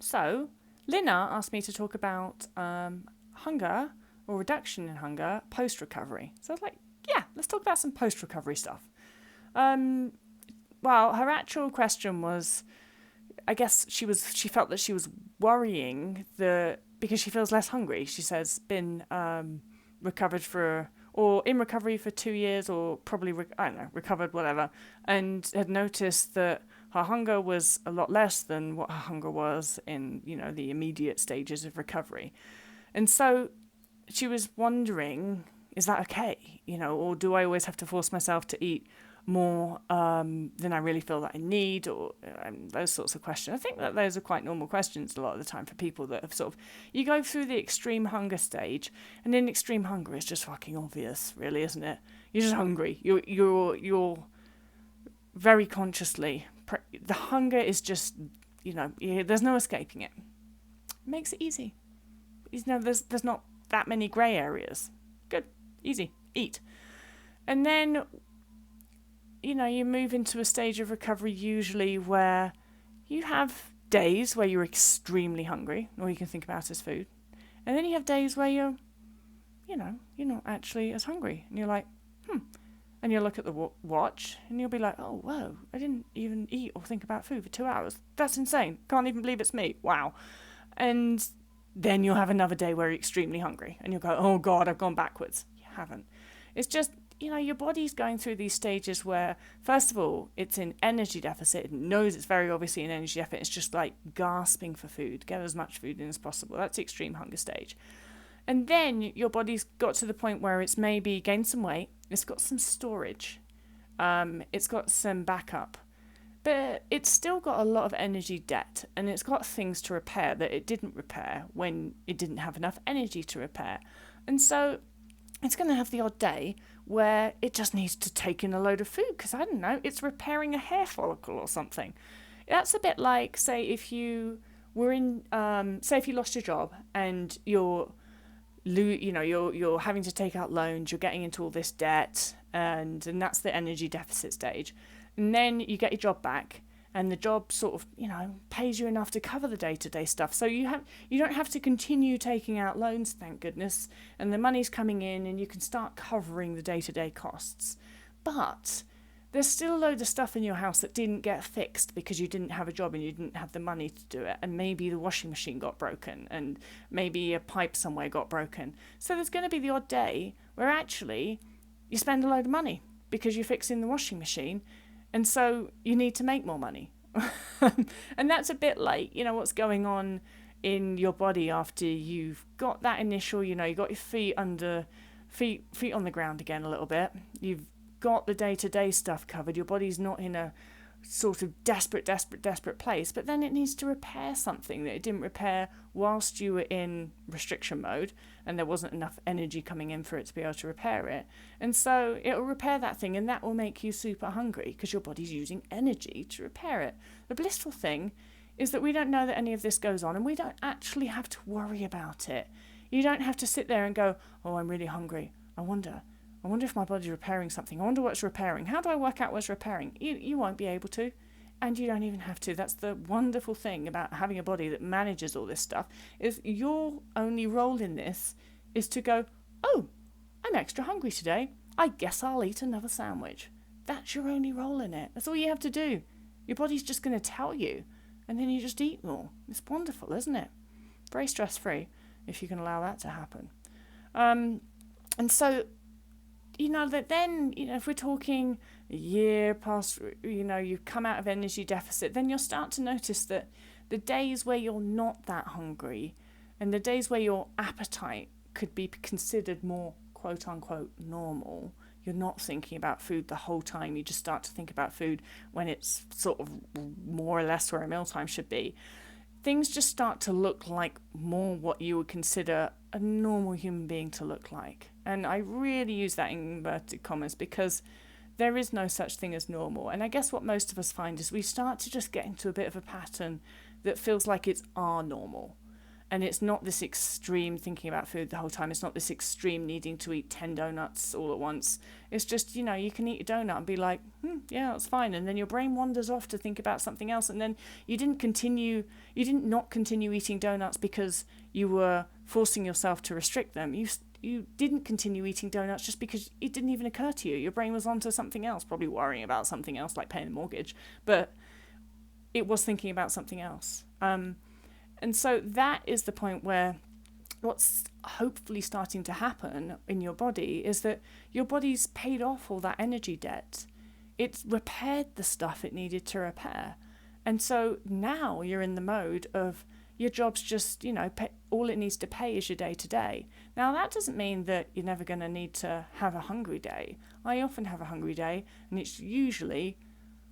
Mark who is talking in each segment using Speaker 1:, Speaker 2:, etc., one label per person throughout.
Speaker 1: So, Lina asked me to talk about hunger or reduction in hunger post-recovery. So I was like, yeah, let's talk about some post-recovery stuff. Um, well, her actual question was, I guess she felt that she was worrying because she feels less hungry. She says been recovered for or in recovery for 2 years or probably I don't know, recovered, whatever, and had noticed that her hunger was a lot less than what her hunger was in the immediate stages of recovery. And so she was wondering, is that okay? Or do I always have to force myself to eat more than I really feel that I need, or those sorts of questions. I think that those are quite normal questions a lot of the time for people that have you go through the extreme hunger stage, and in extreme hunger it's just fucking obvious, really, isn't it? You're just hungry. You're very consciously, the hunger is just, there's no escaping it. It makes it easy. There's not that many grey areas. Good, easy, eat. And then you move into a stage of recovery usually where you have days where you're extremely hungry, all you can think about is food. And then you have days where you're not actually as hungry. And you're like, And you'll look at the watch and you'll be like, oh, whoa, I didn't even eat or think about food for 2 hours. That's insane. Can't even believe it's me. Wow. And then you'll have another day where you're extremely hungry. And you'll go, oh, God, I've gone backwards. You haven't. It's just, your body's going through these stages where, first of all, it's in energy deficit. It knows it's very obviously in energy deficit. It's just like gasping for food. Get as much food in as possible. That's the extreme hunger stage. And then your body's got to the point where it's maybe gained some weight. It's got some storage. It's got some backup. But it's still got a lot of energy debt. And it's got things to repair that it didn't repair when it didn't have enough energy to repair. And so it's going to have the odd day where it just needs to take in a load of food because, I don't know, it's repairing a hair follicle or something. That's a bit like, say, if you were in, say if you lost your job and you're having to take out loans, you're getting into all this debt, and that's the energy deficit stage. And then you get your job back, and the job sort of, pays you enough to cover the day-to-day stuff. So you don't have to continue taking out loans, thank goodness, and the money's coming in, and you can start covering the day-to-day costs. But there's still a load of stuff in your house that didn't get fixed because you didn't have a job and you didn't have the money to do it. And maybe the washing machine got broken and maybe a pipe somewhere got broken. So there's going to be the odd day where actually you spend a load of money because you're fixing the washing machine. And so you need to make more money. And that's a bit like, what's going on in your body after you've got that initial, you got your feet on the ground again a little bit. You've got the day-to-day stuff covered. Your body's not in a sort of desperate place, but then it needs to repair something that it didn't repair whilst you were in restriction mode and there wasn't enough energy coming in for it to be able to repair it. And so it'll repair that thing, and that will make you super hungry because your body's using energy to repair it. The blissful thing is that we don't know that any of this goes on, and we don't actually have to worry about it. You don't have to sit there and go, oh, I'm really hungry. I wonder if my body's repairing something. I wonder what's repairing. How do I work out what's repairing? You won't be able to, and you don't even have to. That's the wonderful thing about having a body that manages all this stuff, is your only role in this is to go, oh, I'm extra hungry today. I guess I'll eat another sandwich. That's your only role in it. That's all you have to do. Your body's just going to tell you, and then you just eat more. It's wonderful, isn't it? Very stress-free, if you can allow that to happen. And so, that then, if we're talking a year past, you've come out of energy deficit, then you'll start to notice that the days where you're not that hungry and the days where your appetite could be considered more quote unquote normal, you're not thinking about food the whole time. You just start to think about food when it's sort of more or less where a mealtime should be. Things just start to look like more what you would consider a normal human being to look like. And I really use that in inverted commas because there is no such thing as normal. And I guess what most of us find is we start to just get into a bit of a pattern that feels like it's our normal. And it's not this extreme thinking about food the whole time. It's not this extreme needing to eat 10 donuts all at once. It's just, you can eat a donut and be like, yeah, that's fine. And then your brain wanders off to think about something else. And then you didn't not continue eating donuts because you were forcing yourself to restrict them. You didn't continue eating donuts just because it didn't even occur to you. Your brain was onto something else, probably worrying about something else like paying the mortgage. But it was thinking about something else. And so that is the point where what's hopefully starting to happen in your body is that your body's paid off all that energy debt. It's repaired the stuff it needed to repair. And so now you're in the mode of your job's just, all it needs to pay is your day to day. Now, that doesn't mean that you're never going to need to have a hungry day. I often have a hungry day, and it's usually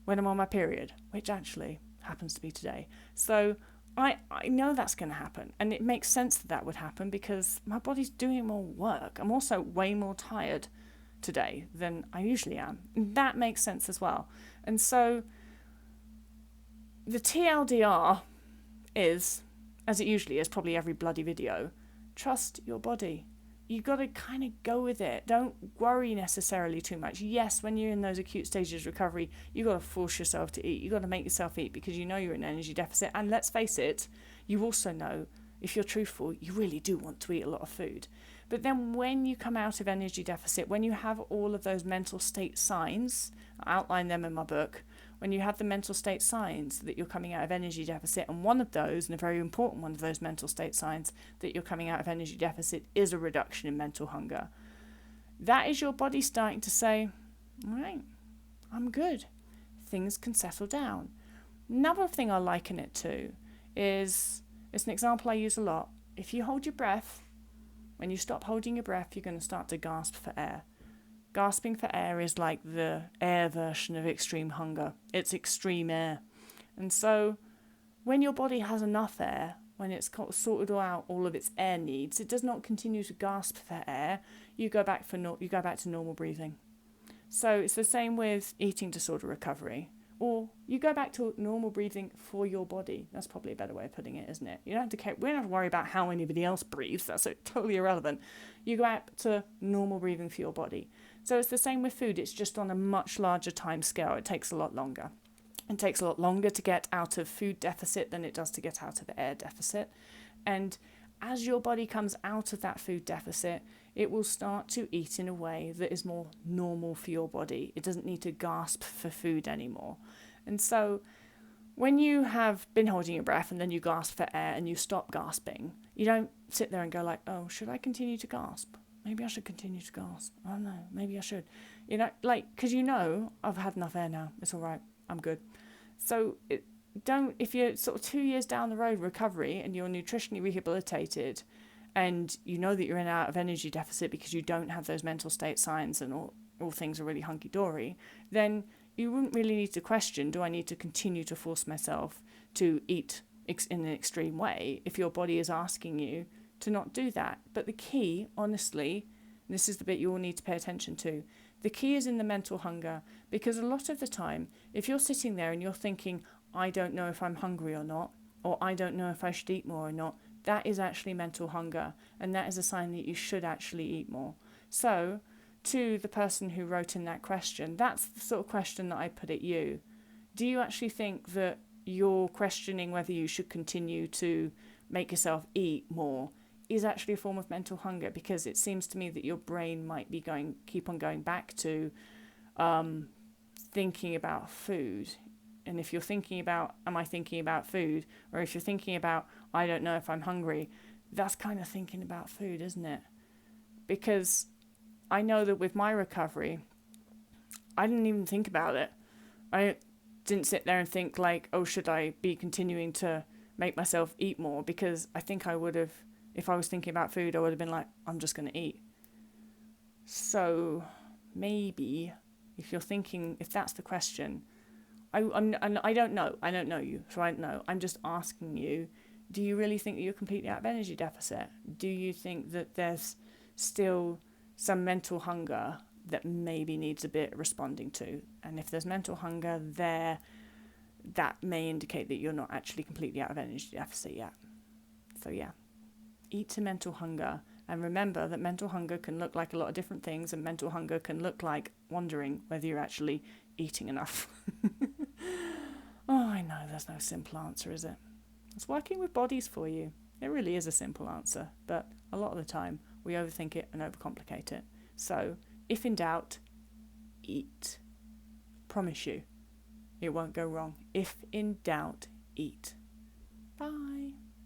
Speaker 1: when I'm on my period, which actually happens to be today. So I know that's going to happen, and it makes sense that would happen because my body's doing more work. I'm also way more tired today than I usually am. And that makes sense as well. And so the TLDR is, as it usually is, probably every bloody video, trust your body. You've got to kind of go with it. Don't worry necessarily too much. Yes, when you're in those acute stages of recovery, you've got to force yourself to eat. You've got to make yourself eat because you know you're in an energy deficit. And let's face it, you also know, if you're truthful, you really do want to eat a lot of food. But then when you come out of energy deficit, when you have all of those mental state signs, I outline them in my book, when you have the mental state signs that you're coming out of energy deficit, and one of those, and a very important one of those mental state signs that you're coming out of energy deficit is a reduction in mental hunger. That is your body starting to say, all right, I'm good. Things can settle down. Another thing I liken it to is, it's an example I use a lot. If you hold your breath, when you stop holding your breath, you're going to start to gasp for air. Gasping for air is like the air version of extreme hunger. It's extreme air. And so when your body has enough air, when it's sorted out all of its air needs, it does not continue to gasp for air. You go back to normal breathing. So it's the same with eating disorder recovery. Or you go back to normal breathing for your body. That's probably a better way of putting it, isn't it? We don't have to worry about how anybody else breathes. That's totally irrelevant. You go back to normal breathing for your body. So it's the same with food. It's just on a much larger time scale. It takes a lot longer. It takes a lot longer to get out of food deficit than it does to get out of air deficit. And as your body comes out of that food deficit, it will start to eat in a way that is more normal for your body. It doesn't need to gasp for food anymore. And so when you have been holding your breath and then you gasp for air and you stop gasping, you don't sit there and go like, oh, should I continue to gasp? Maybe I should continue to gasp. I don't know. Maybe I should. Because I've had enough air now. It's all right. I'm good. So if you're sort of 2 years down the road recovery and you're nutritionally rehabilitated and you know that you're in and out of energy deficit because you don't have those mental state signs and all things are really hunky-dory, then you wouldn't really need to question, do I need to continue to force myself to eat in an extreme way if your body is asking you to not do that. But the key, honestly, and this is the bit you all need to pay attention to, the key is in the mental hunger, because a lot of the time, if you're sitting there and you're thinking, I don't know if I'm hungry or not, or I don't know if I should eat more or not, that is actually mental hunger, and that is a sign that you should actually eat more. So, to the person who wrote in that question, that's the sort of question that I put at you. Do you actually think that you're questioning whether you should continue to make yourself eat more is actually a form of mental hunger? Because it seems to me that your brain might be keep on going back to thinking about food. And if you're thinking about, am I thinking about food? Or if you're thinking about, I don't know if I'm hungry, that's kind of thinking about food, isn't it? Because I know that with my recovery, I didn't even think about it. I didn't sit there and think like, oh, should I be continuing to make myself eat more? Because I think I would have, if I was thinking about food, I would have been like, I'm just going to eat. So maybe if that's the question, I don't know. I don't know you, so I don't know. I'm just asking you, do you really think that you're completely out of energy deficit? Do you think that there's still some mental hunger that maybe needs a bit responding to? And if there's mental hunger there, that may indicate that you're not actually completely out of energy deficit yet. So yeah, eat to mental hunger. And remember that mental hunger can look like a lot of different things, and mental hunger can look like wondering whether you're actually eating enough. Oh, I know there's no simple answer, is it? It's working with bodies for you. It really is a simple answer, but a lot of the time we overthink it and overcomplicate it. So, if in doubt, eat. Promise you, it won't go wrong. If in doubt, eat. Bye.